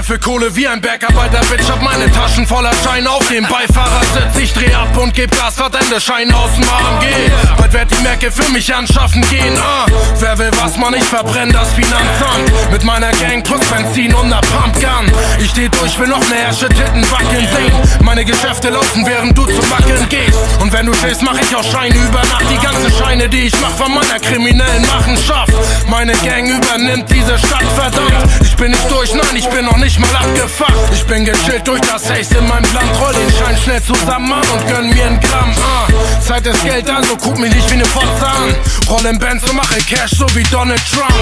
für Kohle wie ein Bergarbeiter-Bitch. Hab meine Taschen voller Scheine auf dem Beifahrersitz. Ich dreh ab und geb Gas, Ende Schein aus dem AMG. Bald werd die Merke für mich anschaffen gehen. Wer will was, Mann, ich verbrenn das Finanzamt. Mit meiner Gang plus Benzin und ner Pumpgun. Ich steh durch, will noch mehr Ärsche, Titten wackeln sehen. Meine Geschäfte laufen, während du zum Wackeln gehst. Und wenn du stehst, mach ich auch Scheine über Nacht. Die ganzen Scheine, die ich mach von meiner kriminellen Machenschaft. Meine Gang übernimmt diese Stadt, verdammt. Ich bin nicht durch, nein, ich bin noch nicht mal abgefuckt. Ich bin gechillt durch das Haze in meinem Land. Roll den Schein schnell zusammen an und gönn mir ein Gramm. Zeit ist Geld, also guck mich nicht wie ne Fotze an. Roll im Benz und mache Cash, so wie Donald Trump.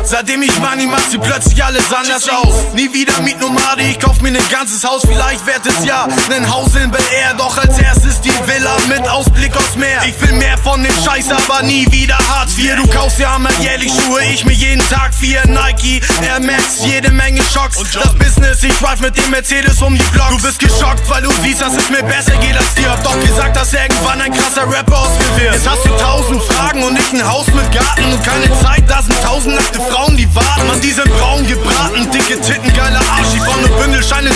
Seitdem ich Money mach, sieht plötzlich alles anders aus. Nie wieder Mietnomade, ich kauf mir ne ganzes Haus. Vielleicht wird es ja nen Haus in Bel Air. Doch als erstes die Villa mit Ausblick aufs Meer. Ich will mehr von dem Scheiß, aber nie wieder Hartz IV. Du kaufst ja mal jährlich Schuhe, ich mir jeden Tag 4 Nike, Air Max, jede Menge Schocks. Das Business, ich drive mit dem Mercedes um die Blocks. Du bist geschockt, weil du siehst, dass es mir besser geht als dir. Hab doch gesagt, dass irgendwann ein krasser Rapper aus mir wird. Jetzt hast du 1000 Fragen und nicht ein Haus mit Garten und keine Zeit, da sind 1000 nackte Frauen, die warten. Man, die sind braun gebraten, dicke Titten, geiler Arsch. Ich brauch ne Bündelscheine,